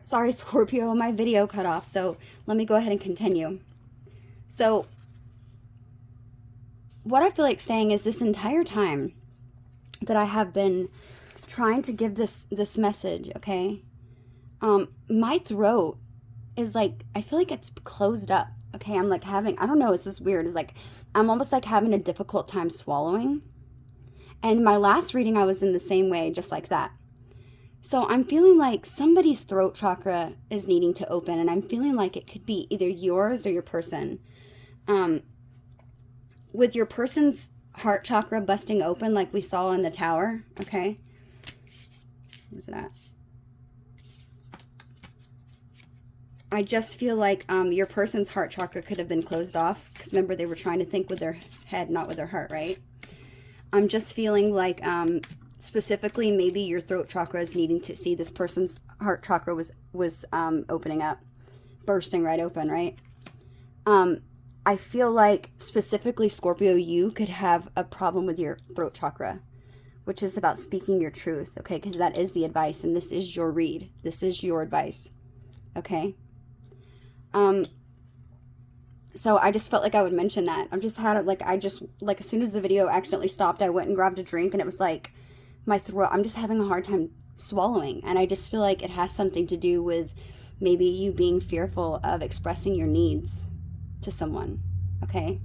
Sorry, Scorpio, my video cut off, so let me go ahead and continue. So, what I feel like saying is this entire time that I have been trying to give this message, okay? My throat is like, I feel like it's closed up, okay? I'm like having, I don't know, it's this weird. It's like, I'm almost like having a difficult time swallowing. And my last reading, I was in the same way, just like that. So I'm feeling like somebody's throat chakra is needing to open, and I'm feeling like it could be either yours or your person. With your person's heart chakra busting open like we saw in the tower, okay? What was that? I just feel like your person's heart chakra could have been closed off, because remember, they were trying to think with their head, not with their heart, right? I'm just feeling like specifically maybe your throat chakra is needing to see this person's heart chakra was opening up, bursting right open, right? I feel like specifically, Scorpio, you could have a problem with your throat chakra, which is about speaking your truth, okay? Because that is the advice, and this is your read. This is your advice, okay? So I just felt like I would mention that. I've just had it, like, as soon as the video accidentally stopped, I went and grabbed a drink, and it was like, my throat, I'm just having a hard time swallowing. And I just feel like it has something to do with maybe you being fearful of expressing your needs to someone, okay?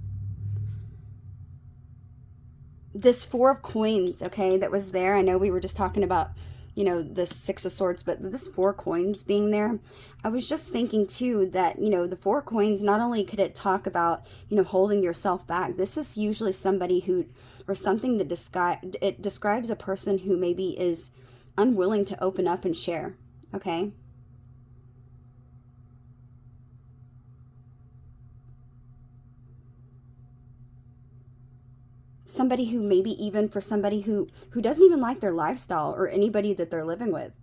This Four of Coins, okay, that was there. I know we were just talking about, you know, the Six of Swords, but this Four Coins being there, I was just thinking too that, you know, the Four Coins, not only could it talk about, you know, holding yourself back, this is usually somebody who, or something that describes a person who maybe is unwilling to open up and share, okay? Somebody who maybe even for somebody who doesn't even like their lifestyle or anybody that they're living with.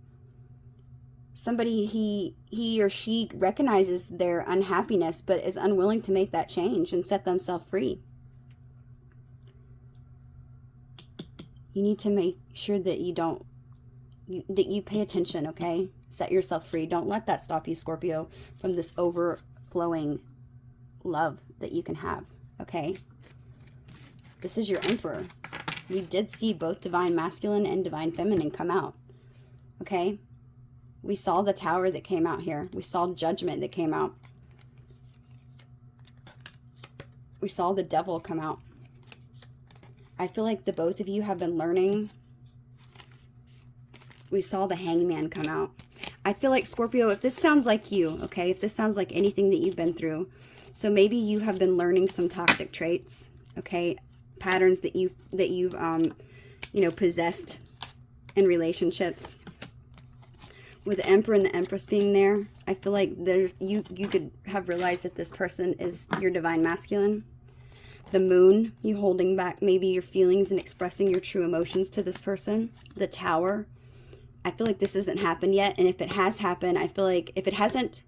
Somebody he or she recognizes their unhappiness but is unwilling to make that change and set themselves free. You need to make sure that that you pay attention, okay? Set yourself free. Don't let that stop you, Scorpio, from this overflowing love that you can have, okay? This is your Emperor. We did see both divine masculine and divine feminine come out, okay? We saw the Tower that came out here. We saw Judgment that came out. We saw the Devil come out. I feel like the both of you have been learning. We saw the Hangman come out. I feel like, Scorpio, if this sounds like you, okay, if this sounds like anything that you've been through, so maybe you have been learning some toxic traits, okay, patterns that you've you know, possessed in relationships. With the Emperor and the Empress being there, I feel like there's you could have realized that this person is your divine masculine. The Moon, you holding back maybe your feelings and expressing your true emotions to this person. The Tower, I feel like this hasn't happened yet, and if it has happened, I feel like if it hasn't,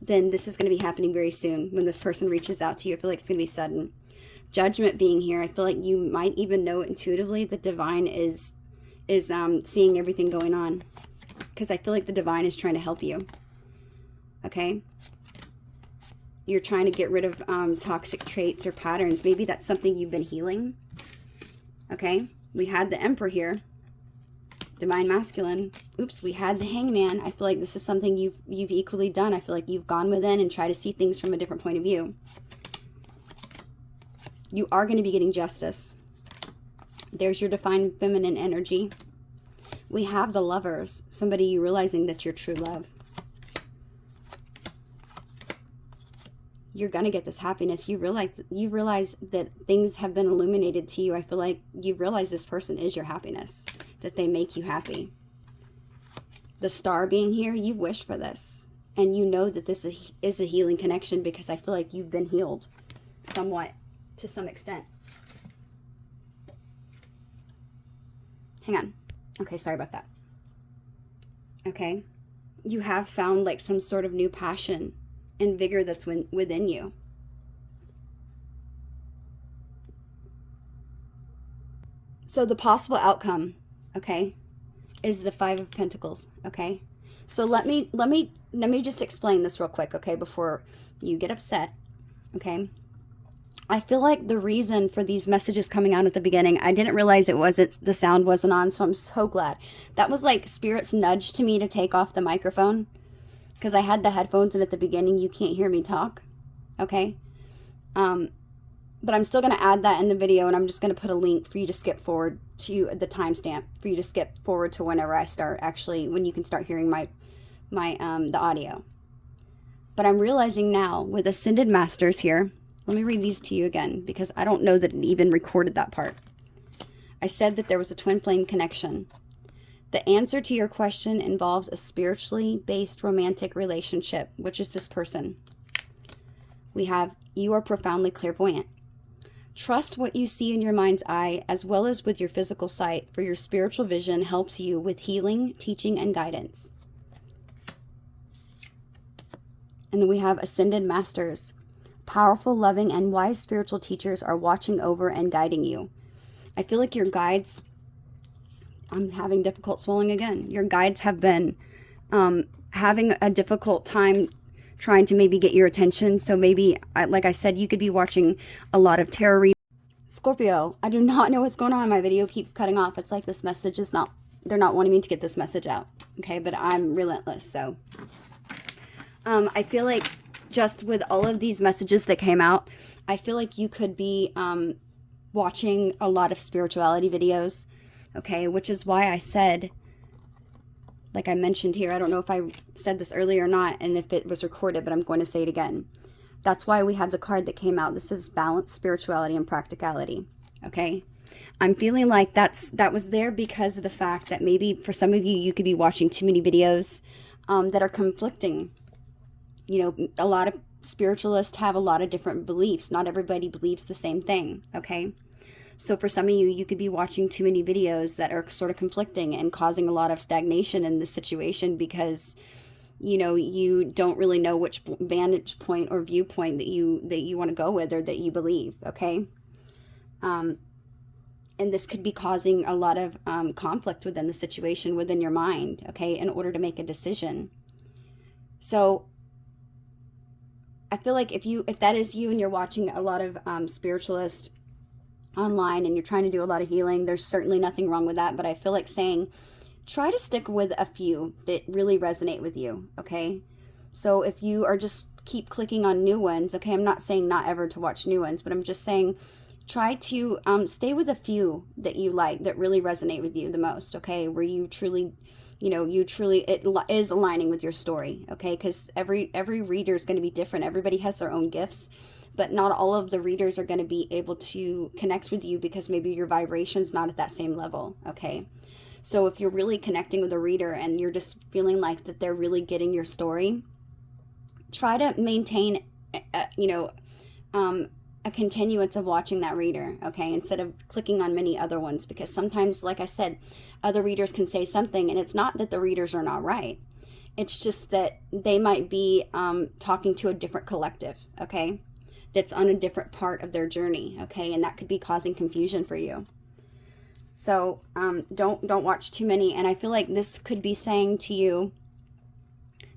then this is going to be happening very soon when this person reaches out to you. I feel like it's going to be sudden. Judgment being here, I feel like you might even know intuitively the divine is seeing everything going on, because I feel like the divine is trying to help you, okay? You're trying to get rid of toxic traits or patterns. Maybe that's something you've been healing, okay? We had the Emperor here, divine masculine. Oops, we had the Hangman. I feel like this is something you've equally done. I feel like you've gone within and tried to see things from a different point of view. You are going to be getting justice. There's your divine feminine energy. We have the Lovers, somebody you realizing that you're true love. You're going to get this happiness. You realize that things have been illuminated to you. I feel like you've realized this person is your happiness, that they make you happy. The Star being here, you've wished for this. And you know that this is a healing connection, because I feel like you've been healed somewhat, to some extent. Hang on. Okay, sorry about that. Okay. You have found like some sort of new passion and vigor that's within you. So the possible outcome, okay, is the Five of Pentacles, okay? So let me just explain this real quick, okay, before you get upset, okay? I feel like the reason for these messages coming out at the beginning, I didn't realize the sound wasn't on, so I'm so glad. That was like Spirit's nudge to me to take off the microphone, because I had the headphones and at the beginning you can't hear me talk, okay? But I'm still going to add that in the video, and I'm just going to put a link for you to skip forward to the timestamp, for you to skip forward to whenever I start, actually, when you can start hearing the audio. But I'm realizing now with Ascended Masters here, let me read these to you again, because I don't know that it even recorded that part. I said that there was a twin flame connection. The answer to your question involves a spiritually based romantic relationship, which is this person. We have, you are profoundly clairvoyant. Trust what you see in your mind's eye as well as with your physical sight, for your spiritual vision helps you with healing, teaching, and guidance. And then we have Ascended Masters. Powerful, loving, and wise spiritual teachers are watching over and guiding you. I feel like your guides, I'm having difficult swallowing again. Your guides have been having a difficult time trying to maybe get your attention. So maybe, like I said, you could be watching a lot of tarot readings. Scorpio, I do not know what's going on. My video keeps cutting off. It's like this message is not, they're not wanting me to get this message out. Okay, but I'm relentless. So I feel like just with all of these messages that came out, I feel like you could be watching a lot of spirituality videos. Okay, which is why I said, like I mentioned here, I don't know if I said this earlier or not, and if it was recorded, but I'm going to say it again. That's why we have the card that came out. This is Balance, Spirituality, and Practicality. Okay? I'm feeling like that was there because of the fact that maybe for some of you, you could be watching too many videos that are conflicting. You know, a lot of spiritualists have a lot of different beliefs. Not everybody believes the same thing. Okay? So for some of you, you could be watching too many videos that are sort of conflicting and causing a lot of stagnation in the situation because, you know, you don't really know which vantage point or viewpoint that you want to go with or that you believe, okay? And this could be causing a lot of conflict within the situation, within your mind, okay, in order to make a decision. So I feel like if that is you and you're watching a lot of spiritualists online and you're trying to do a lot of healing, there's certainly nothing wrong with that, but I feel like saying try to stick with a few that really resonate with you, okay? So if you are just keep clicking on new ones, okay, I'm not saying not ever to watch new ones, but I'm just saying try to stay with a few that you like, that really resonate with you the most, okay? Where you truly, it is aligning with your story, okay? Because every reader is going to be different. Everybody has their own gifts, but not all of the readers are going to be able to connect with you because maybe your vibration's not at that same level, okay? So if you're really connecting with a reader and you're just feeling like that they're really getting your story, try to maintain, a continuance of watching that reader, okay, instead of clicking on many other ones, because sometimes, like I said, other readers can say something, and it's not that the readers are not right. It's just that they might be talking to a different collective, okay, that's on a different part of their journey, okay, and that could be causing confusion for you. So don't watch too many, and I feel like this could be saying to you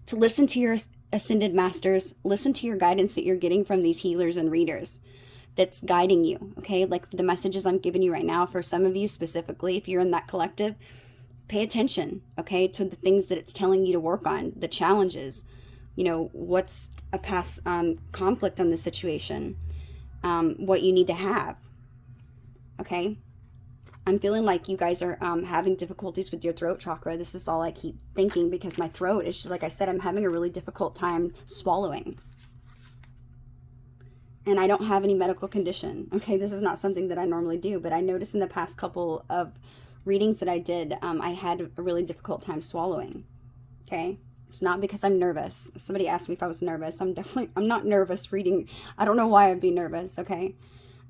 to listen to your Ascended Masters, listen to your guidance that you're getting from these healers and readers that's guiding you, okay? Like the messages I'm giving you right now, for some of you specifically, if you're in that collective, pay attention, okay, to the things that it's telling you to work on, the challenges, what's a past conflict on the situation, what you need to have, okay? I'm feeling like you guys are having difficulties with your throat chakra. This is all I keep thinking because my throat is just, like I said, I'm having a really difficult time swallowing. And I don't have any medical condition. Okay, this is not something that I normally do, but I noticed in the past couple of readings that I did, I had a really difficult time swallowing. Okay, it's not because I'm nervous. Somebody asked me if I was nervous. I'm not nervous reading. I don't know why I'd be nervous, okay?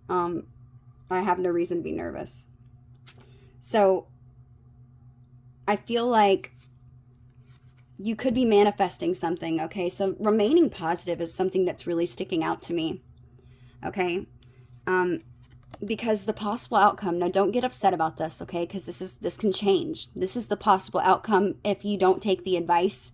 I have no reason to be nervous. So I feel like you could be manifesting something, okay? So remaining positive is something that's really sticking out to me, okay? because the possible outcome, now don't get upset about this, okay? Because this can change. This is the possible outcome if you don't take the advice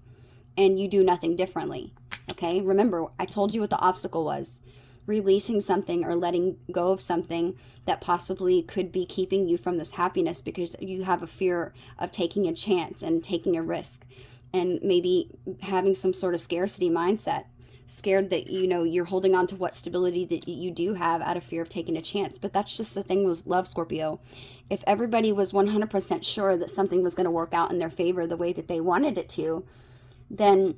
and you do nothing differently, okay? Remember, I told you what the obstacle was. Releasing something or letting go of something that possibly could be keeping you from this happiness because you have a fear of taking a chance and taking a risk and maybe having some sort of scarcity mindset. Scared that, you know, you're holding on to what stability that you do have out of fear of taking a chance. But that's just the thing with love, Scorpio. If everybody was 100% sure that something was going to work out in their favor the way that they wanted it to, then,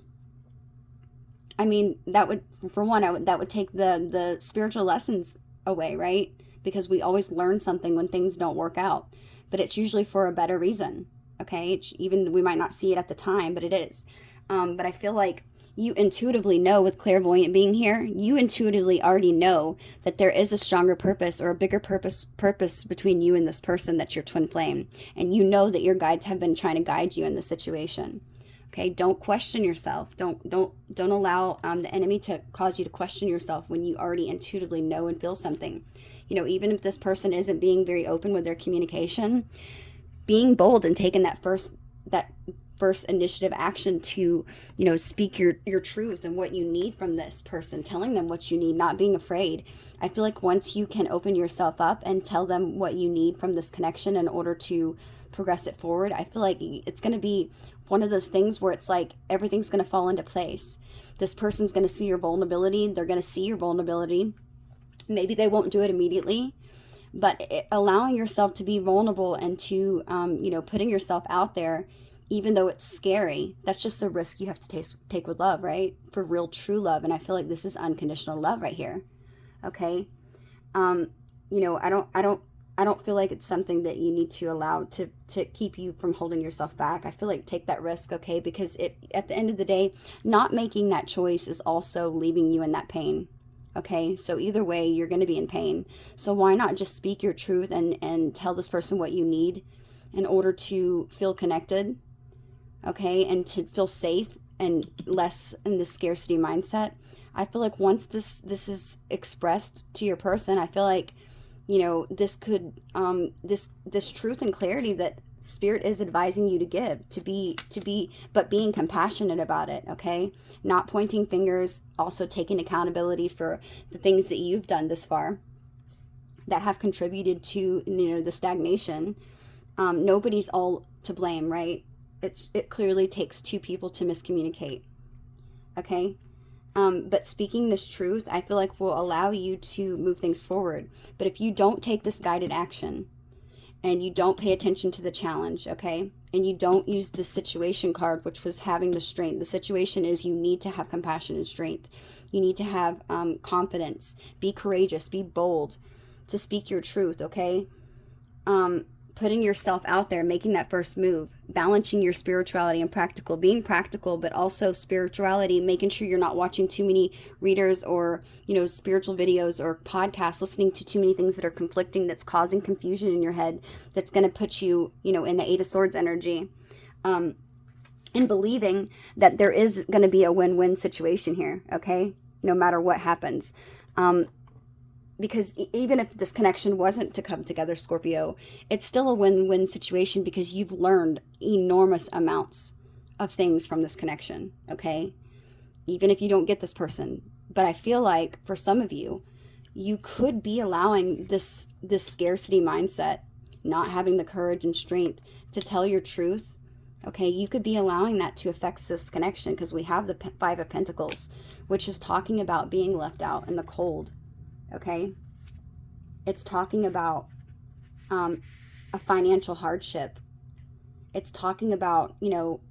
I mean, that would, for one, that would take the spiritual lessons away, right? Because we always learn something when things don't work out. But it's usually for a better reason, okay? Even we might not see it at the time, but it is. But I feel like you intuitively know, with clairvoyant being here, you intuitively already know that there is a stronger purpose or a bigger purpose between you and this person that's your twin flame. And you know that your guides have been trying to guide you in this situation. Okay, don't question yourself. Don't allow the enemy to cause you to question yourself when you already intuitively know and feel something. You know, even if this person isn't being very open with their communication, being bold and taking that first initiative action to, you know, speak your truth and what you need from this person, telling them what you need, not being afraid. I feel like once you can open yourself up and tell them what you need from this connection in order to progress it forward, I feel like it's going to be one of those things where it's like everything's going to fall into place. This person's going to see your vulnerability. They're going to see your vulnerability. Maybe they won't do it immediately, but allowing yourself to be vulnerable and to, you know, putting yourself out there, even though it's scary, that's just a risk you have to take with love, right? For real, true love. And I feel like this is unconditional love right here. Okay. You know, I don't feel like it's something that you need to allow to keep you from holding yourself back. I feel like take that risk, okay? Because at the end of the day, not making that choice is also leaving you in that pain. Okay, so either way, you're going to be in pain. So why not just speak your truth and tell this person what you need in order to feel connected, okay, and to feel safe and less in the scarcity mindset. I feel like once this is expressed to your person, I feel like, you know, this could this truth and clarity that Spirit is advising you to give, to be but being compassionate about it, okay? Not pointing fingers, also taking accountability for the things that you've done this far that have contributed to, you know, the stagnation. Nobody's all to blame, right? It clearly takes two people to miscommunicate, okay? But speaking this truth, I feel like will allow you to move things forward. But if you don't take this guided action and you don't pay attention to the challenge, okay, and you don't use the situation card, which was having the strength. The situation is you need to have compassion and strength. You need to have confidence. Be courageous. Be bold to speak your truth, okay? Putting yourself out there, making that first move, balancing your spirituality and practical, being practical, but also spirituality, making sure you're not watching too many readers or, you know, spiritual videos or podcasts, listening to too many things that are conflicting, that's causing confusion in your head, that's going to put you, you know, in the Eight of Swords energy, and believing that there is going to be a win-win situation here, okay, no matter what happens. Because even if this connection wasn't to come together, Scorpio, it's still a win-win situation because you've learned enormous amounts of things from this connection, okay? Even if you don't get this person. But I feel like for some of you, you could be allowing this scarcity mindset, not having the courage and strength to tell your truth, okay? You could be allowing that to affect this connection because we have the Five of Pentacles, which is talking about being left out in the cold. Okay, it's talking about a financial hardship. It's talking about, you know,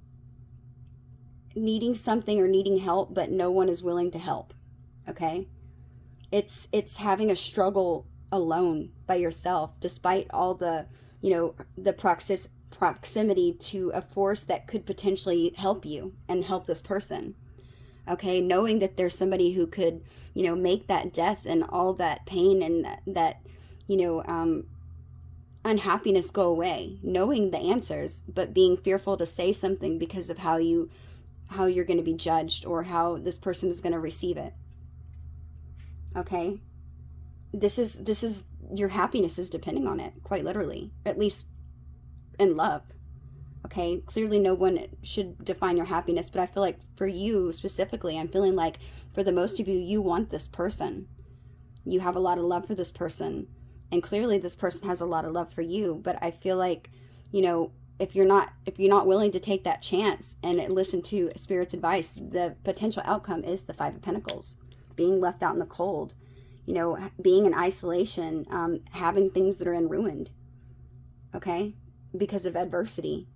needing something or needing help, but no one is willing to help. Okay, it's having a struggle alone by yourself, despite all the, you know, the proximity to a force that could potentially help you and help this person. Okay, knowing that there's somebody who could, you know, make that death and all that pain and that you know, unhappiness go away. Knowing the answers, but being fearful to say something because of how you're going to be judged or how this person is going to receive it. Okay, this is your happiness is depending on it, quite literally, at least in love. Okay, clearly no one should define your happiness, but I feel like for you specifically, I'm feeling like for the most of you, you want this person. You have a lot of love for this person, and clearly this person has a lot of love for you. But I feel like, you know, if you're not willing to take that chance and listen to Spirit's advice, the potential outcome is the Five of Pentacles, being left out in the cold, you know, being in isolation, having things that are in ruined, okay, because of adversity.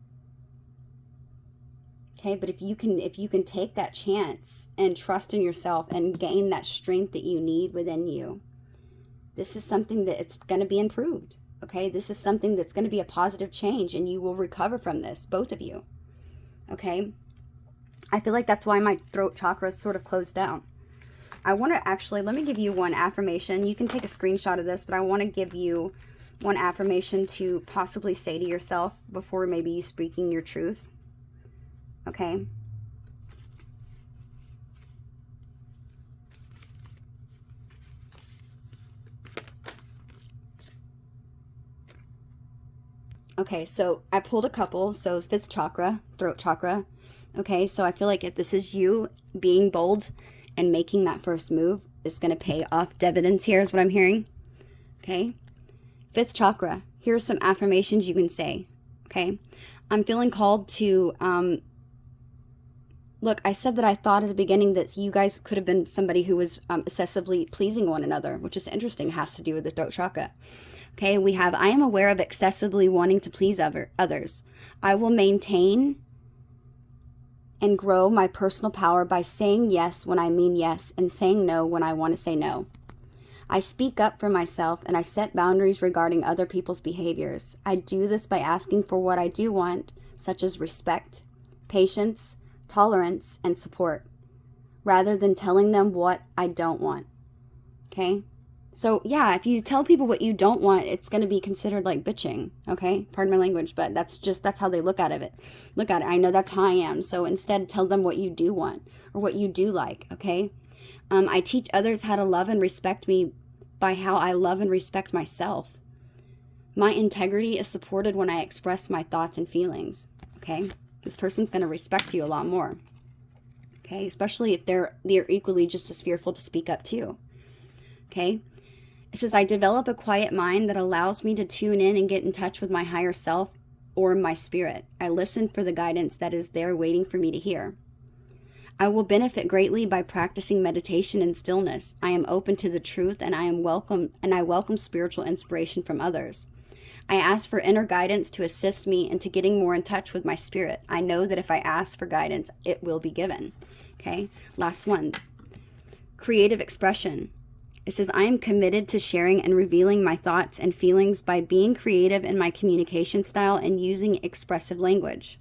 Okay, but if you can take that chance and trust in yourself and gain that strength that you need within you, this is something that it's going to be improved. Okay, this is something that's going to be a positive change, and you will recover from this, both of you. Okay, I feel like that's why my throat chakra is sort of closed down. I want to actually, let me give you one affirmation. You can take a screenshot of this, but I want to give you one affirmation to possibly say to yourself before maybe you speaking your truth. Okay. Okay, so I pulled a couple. So fifth chakra, throat chakra. Okay, so I feel like if this is you being bold and making that first move, it's going to pay off dividends here is what I'm hearing. Okay. Fifth chakra. Here's some affirmations you can say. Okay. I'm feeling called to, look, I said that I thought at the beginning that you guys could have been somebody who was excessively pleasing one another, which is interesting. It has to do with the throat chakra. Okay, we have, I am aware of excessively wanting to please others. I will maintain and grow my personal power by saying yes when I mean yes and saying no when I want to say no. I speak up for myself and I set boundaries regarding other people's behaviors. I do this by asking for what I do want, such as respect, patience, tolerance, and support, rather than telling them what I don't want. Okay? So, yeah, if you tell people what you don't want, it's going to be considered like bitching. Okay? Pardon my language, but that's how they look at it. I know that's how I am. So instead, tell them what you do want or what you do like. Okay? I teach others how to love and respect me by how I love and respect myself. My integrity is supported when I express my thoughts and feelings. Okay? This person's going to respect you a lot more. Okay? Especially if they're equally just as fearful to speak up too. Okay? It says, I develop a quiet mind that allows me to tune in and get in touch with my higher self or my spirit. I listen for the guidance that is there waiting for me to hear. I will benefit greatly by practicing meditation and stillness. I am open to the truth and I welcome spiritual inspiration from others. I ask for inner guidance to assist me into getting more in touch with my spirit. I know that if I ask for guidance, it will be given. Okay, last one. Creative expression. It says, I am committed to sharing and revealing my thoughts and feelings by being creative in my communication style and using expressive language.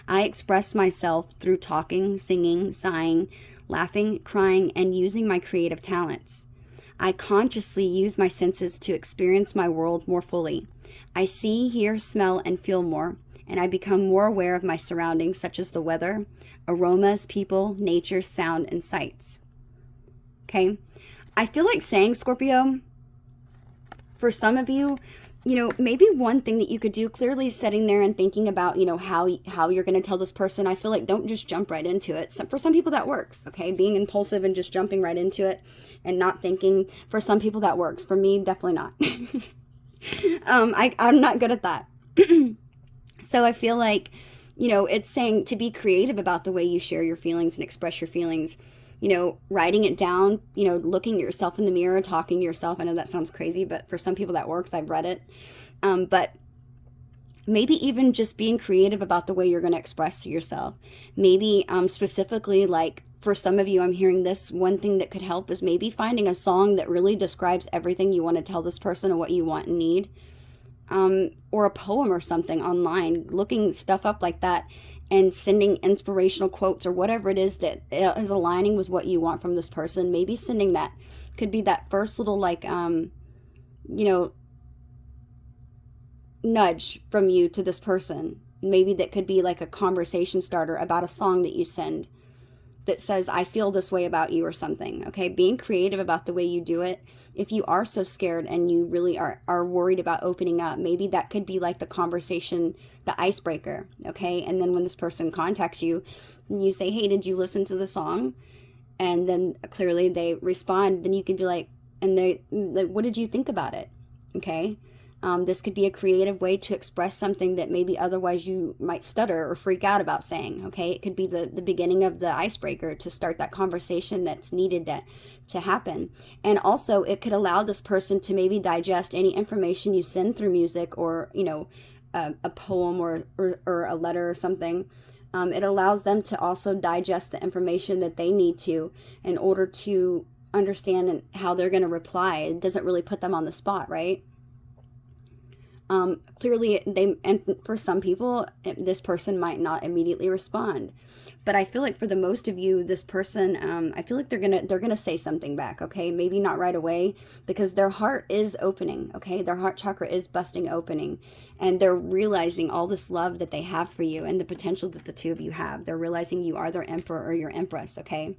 I express myself through talking, singing, sighing, laughing, crying, and using my creative talents. I consciously use my senses to experience my world more fully. I see, hear, smell, and feel more, and I become more aware of my surroundings, such as the weather, aromas, people, nature, sound, and sights. Okay? I feel like saying, Scorpio, for some of you, you know, maybe one thing that you could do, clearly sitting there and thinking about, you know, how you're going to tell this person. I feel like don't just jump right into it. For some people that works, okay? Being impulsive and just jumping right into it and not thinking. For some people that works. For me, definitely not. I'm not good at that. So I feel like, you know, it's saying to be creative about the way you share your feelings and express your feelings. You know, writing it down, you know, looking at yourself in the mirror, talking to yourself. I know that sounds crazy, but for some people that works. I've read it. But maybe even just being creative about the way you're going to express to yourself. Maybe specifically, like for some of you, I'm hearing this, one thing that could help is maybe finding a song that really describes everything you want to tell this person and what you want and need. Or a poem or something online, looking stuff up like that. And sending inspirational quotes or whatever it is that is aligning with what you want from this person. Maybe sending that could be that first little like, you know, nudge from you to this person. Maybe that could be like a conversation starter about a song that you send that says, I feel this way about you or something, okay? Being creative about the way you do it. If you are so scared and you really are worried about opening up, maybe that could be like the conversation, the icebreaker, okay? And then when this person contacts you, and you say, hey, did you listen to the song? And then clearly they respond, then you could be like, and they, like, what did you think about it? Okay? This could be a creative way to express something that maybe otherwise you might stutter or freak out about saying, okay? It could be the beginning of the icebreaker to start that conversation that's needed to happen. And also, it could allow this person to maybe digest any information you send through music or, you know, a poem or a letter or something. It allows them to also digest the information that they need to in order to understand how they're going to reply. It doesn't really put them on the spot, right? Clearly, and for some people, this person might not immediately respond, but I feel like for the most of you, this person, I feel like they're gonna say something back. Okay, maybe not right away because their heart is opening. Okay, their heart chakra is busting opening, and they're realizing all this love that they have for you and the potential that the two of you have. They're realizing you are their emperor or your empress. Okay.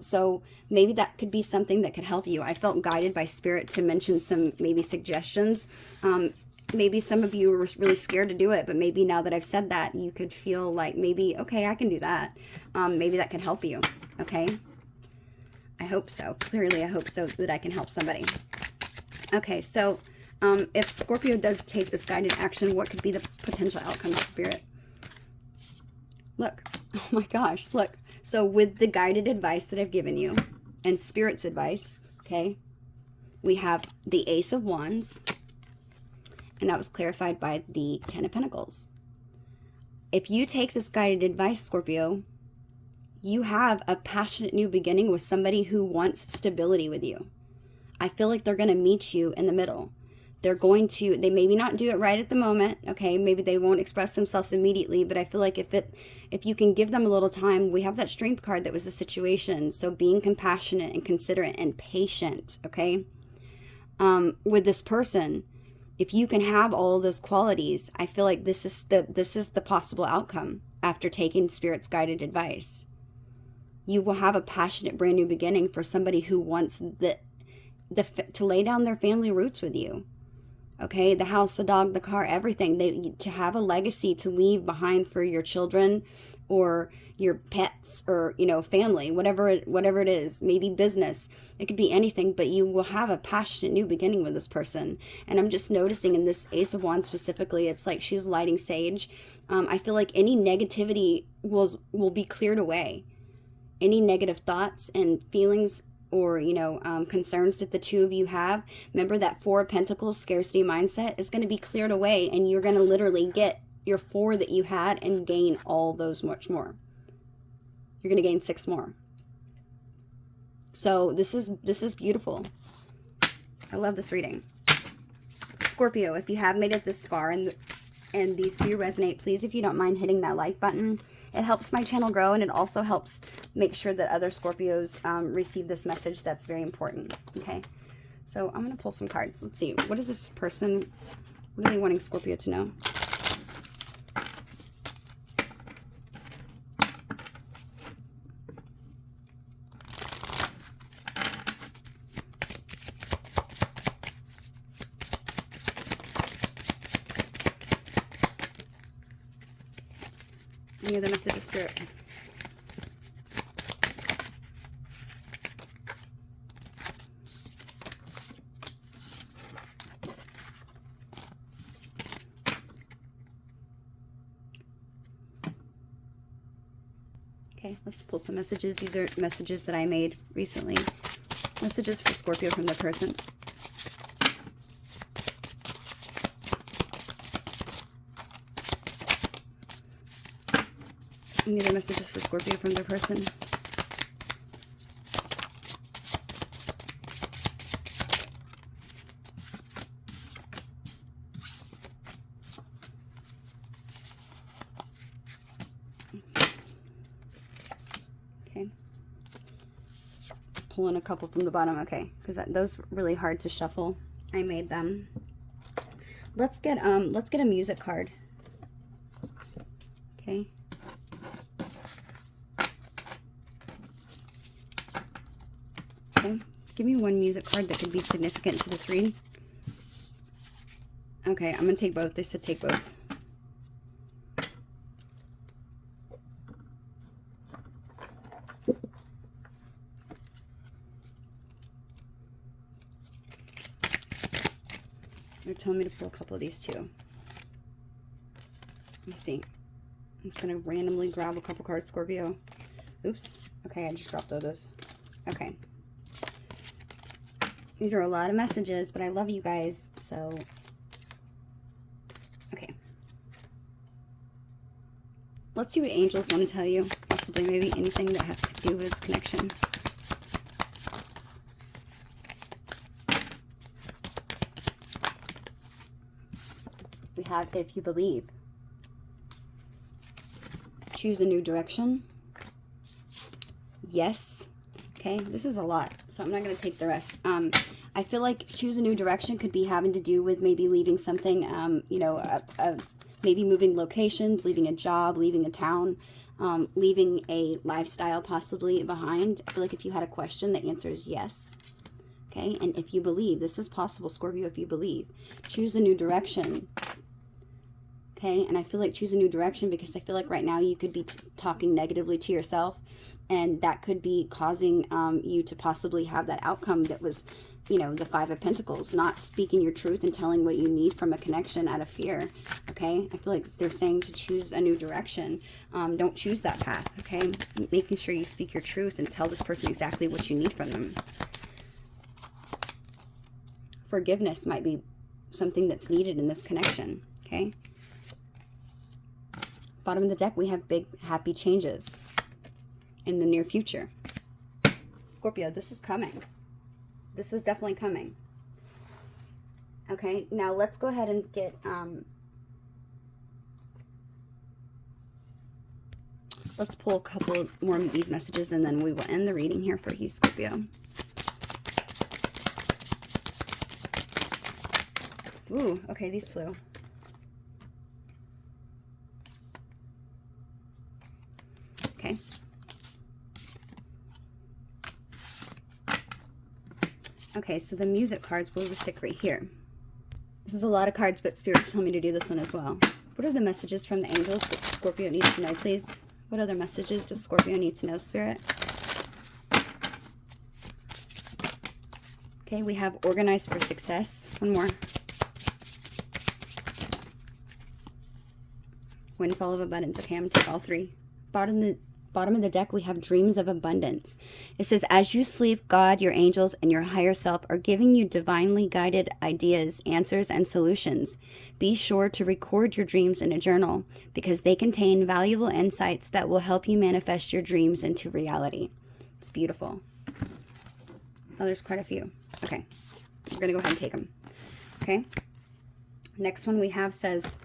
So maybe that could be something that could help you. I felt guided by spirit to mention some maybe suggestions. Maybe some of you were really scared to do it, but maybe now that I've said that, you could feel like maybe, okay, I can do that. Maybe that could help you, okay? I hope so. Clearly, I hope so that I can help somebody. Okay, so if Scorpio does take this guided action, what could be the potential outcome of Spirit? Look, oh my gosh, look. So with the guided advice that I've given you and Spirit's advice, okay, we have the Ace of Wands. And that was clarified by the Ten of Pentacles. If you take this guided advice, Scorpio, you have a passionate new beginning with somebody who wants stability with you. I feel like they're going to meet you in the middle. They're going to, they maybe not do it right at the moment, okay? Maybe they won't express themselves immediately, but I feel like if you can give them a little time, we have that Strength card that was the situation. So being compassionate and considerate and patient, okay? With this person, if you can have all of those qualities, I feel like this is the possible outcome after taking Spirit's guided advice. You will have a passionate brand new beginning for somebody who wants to lay down their family roots with you. Okay, the house, the dog, the car, everything. To have a legacy to leave behind for your children or your pets or, you know, family, whatever it is, maybe business. It could be anything, but you will have a passionate new beginning with this person. And I'm just noticing in this Ace of Wands specifically, it's like she's lighting sage. I feel like any negativity will be cleared away. Any negative thoughts and feelings or, you know, concerns that the two of you have, remember that Four of Pentacles scarcity mindset is going to be cleared away, and you're going to literally get your 4 that you had and gain all those much more. You're going to gain 6 more. So this is beautiful. I love this reading. Scorpio, if you have made it this far and these do resonate, please, if you don't mind hitting that like button. It helps my channel grow, and it also helps make sure that other Scorpios receive this message. That's very important. Okay, so I'm going to pull some cards. Let's see. What is this person, what are they wanting Scorpio to know? Any other message of Spirit? Okay, let's pull some messages. These are messages that I made recently. Messages for Scorpio from the person. Any other messages for Scorpio from their person? Okay. Pulling a couple from the bottom. Okay, because those were really hard to shuffle. I made them. Let's get a music card. Okay. Okay. Give me one music card that could be significant to this read. Okay, I'm going to take both. They said take both. They're telling me to pull a couple of these too. Let me see. I'm just going to randomly grab a couple cards, Scorpio. Oops. Okay, I just dropped all those. Okay. These are a lot of messages, but I love you guys, so... Okay. Let's see what angels want to tell you. Possibly maybe anything that has to do with this connection. We have if you believe. Choose a new direction. Yes. Okay, this is a lot, so I'm not going to take the rest. I feel like choose a new direction could be having to do with maybe leaving something, you know, maybe moving locations, leaving a job, leaving a town, leaving a lifestyle possibly behind. I feel like if you had a question, the answer is yes. Okay, and if you believe, this is possible, Scorpio, if you believe. Choose a new direction. Okay, and I feel like choose a new direction because I feel like right now you could be talking negatively to yourself, and that could be causing you to possibly have that outcome that was, you know, the Five of Pentacles, not speaking your truth and telling what you need from a connection out of fear. Okay, I feel like they're saying to choose a new direction. Don't choose that path. Okay, making sure you speak your truth and tell this person exactly what you need from them. Forgiveness might be something that's needed in this connection. Okay. Bottom of the deck, we have big, happy changes in the near future. Scorpio, this is coming. This is definitely coming. Okay, now let's go ahead and get, let's pull a couple more of these messages and then we will end the reading here for you, Scorpio. Ooh, okay, these flew. Okay. Okay, so the music cards will stick right here. This is a lot of cards, but Spirit's telling me to do this one as well. What are the messages from the angels that Scorpio needs to know, please? What other messages does Scorpio need to know, Spirit? Okay, we have organized for success. One more. Windfall of abundance. Okay, I'm going to take all three. Bottom of the deck, we have dreams of abundance. It says, as you sleep, God, your angels, and your higher self are giving you divinely guided ideas, answers, and solutions. Be sure to record your dreams in a journal because they contain valuable insights that will help you manifest your dreams into reality. It's beautiful. Oh, there's quite a few. Okay, we're going to go ahead and take them. Okay. Next one we have says,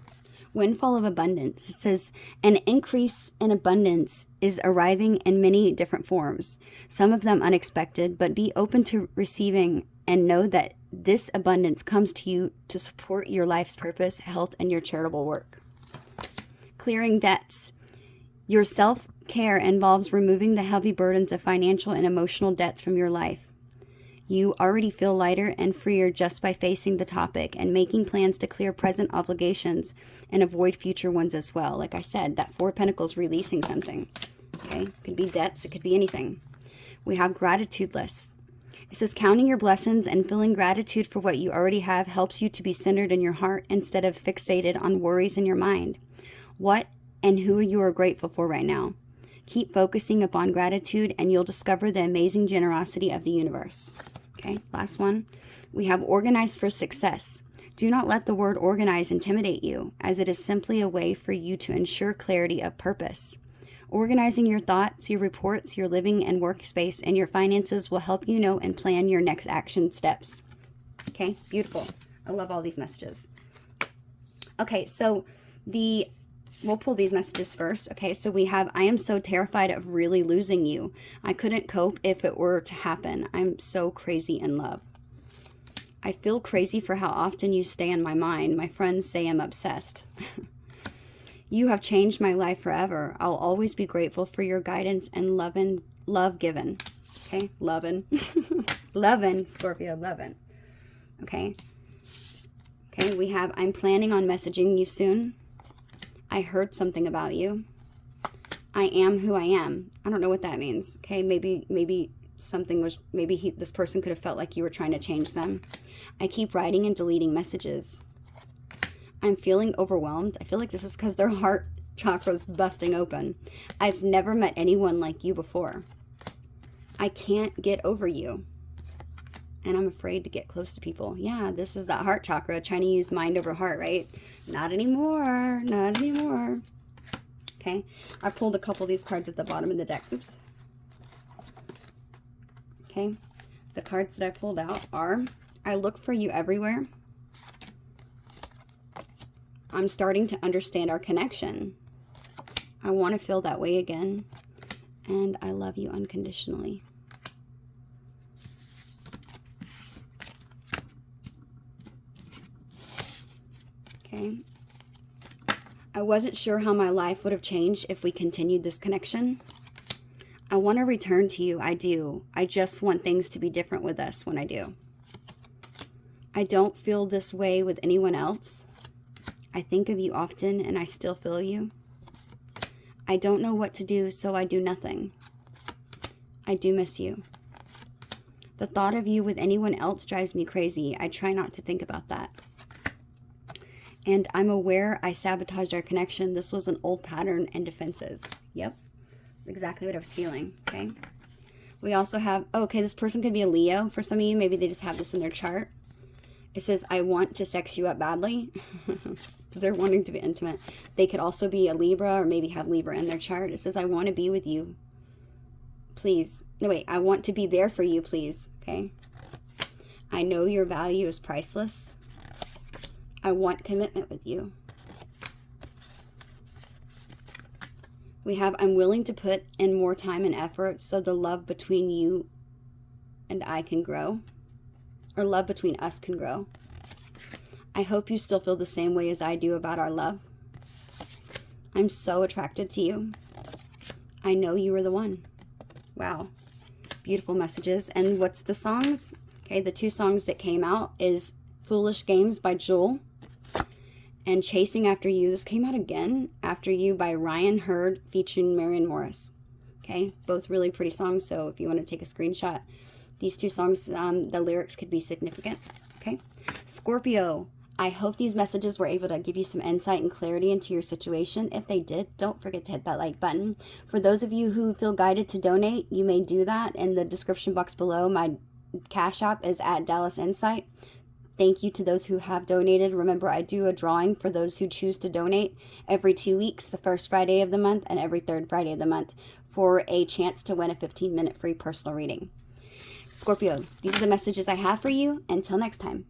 windfall of abundance. It says, an increase in abundance is arriving in many different forms, some of them unexpected, but be open to receiving and know that this abundance comes to you to support your life's purpose, health, and your charitable work. Clearing debts. Your self-care involves removing the heavy burdens of financial and emotional debts from your life. You already feel lighter and freer just by facing the topic and making plans to clear present obligations and avoid future ones as well. Like I said, that Four of Pentacles releasing something. Okay, it could be debts, it could be anything. We have gratitude lists. It says counting your blessings and feeling gratitude for what you already have helps you to be centered in your heart instead of fixated on worries in your mind. What and who you are grateful for right now. Keep focusing upon gratitude and you'll discover the amazing generosity of the universe. Okay, last one. We have organized for success. Do not let the word organize intimidate you, as it is simply a way for you to ensure clarity of purpose. Organizing your thoughts, your reports, your living and workspace, and your finances will help you know and plan your next action steps. Okay, beautiful. I love all these messages. Okay, so we'll pull these messages first. Okay, so we have, I am so terrified of really losing you. I couldn't cope if it were to happen. I'm so crazy in love. I feel crazy for how often you stay in my mind. My friends say I'm obsessed. You have changed my life forever. I'll always be grateful for your guidance and love given. Okay, loving. Loving, Scorpio, loving. Okay. Okay, we have, I'm planning on messaging you soon. I heard something about you. I am who I am. I don't know what that means. Okay, maybe something was, this person could have felt like you were trying to change them. I keep writing and deleting messages. I'm feeling overwhelmed. I feel like this is because their heart chakra's busting open. I've never met anyone like you before. I can't get over you. And I'm afraid to get close to people. Yeah, this is that heart chakra, trying to use mind over heart, right? Not anymore. Not anymore. Okay, I pulled a couple of these cards at the bottom of the deck. Oops. Okay, the cards that I pulled out are, I look for you everywhere. I'm starting to understand our connection. I want to feel that way again. And I love you unconditionally. Okay. I wasn't sure how my life would have changed if we continued this connection. I want to return to you. I do. I just want things to be different with us when I do. I don't feel this way with anyone else. I think of you often and I still feel you. I don't know what to do, so I do nothing. I do miss you. The thought of you with anyone else drives me crazy. I try not to think about that. And I'm aware I sabotaged our connection. This was an old pattern and defenses. Yep. Exactly what I was feeling. Okay. We also have, oh, okay, this person could be a Leo for some of you. Maybe they just have this in their chart. It says, I want to sex you up badly. They're wanting to be intimate. They could also be a Libra or maybe have Libra in their chart. It says, I want to be with you. Please. No, wait. I want to be there for you, please. Okay. I know your value is priceless. I want commitment with you. We have, I'm willing to put in more time and effort so the love between you and I can grow. Or love between us can grow. I hope you still feel the same way as I do about our love. I'm so attracted to you. I know you are the one. Wow. Beautiful messages. And what's the songs? Okay, the two songs that came out is Foolish Games by Jewel and Chasing After You. This came out again, After You by Ryan Hurd featuring Marion Morris. Okay, both really pretty songs, so if you want to take a screenshot, these two songs, the lyrics could be significant. Okay, Scorpio, I hope these messages were able to give you some insight and clarity into your situation. If they did, don't forget to hit that like button. For those of you who feel guided to donate, you may do that in the description box below. My Cash App is at Dallas Insight. Thank you to those who have donated. Remember, I do a drawing for those who choose to donate every 2 weeks, the first Friday of the month and every third Friday of the month, for a chance to win a 15-minute free personal reading. Scorpio, these are the messages I have for you. Until next time.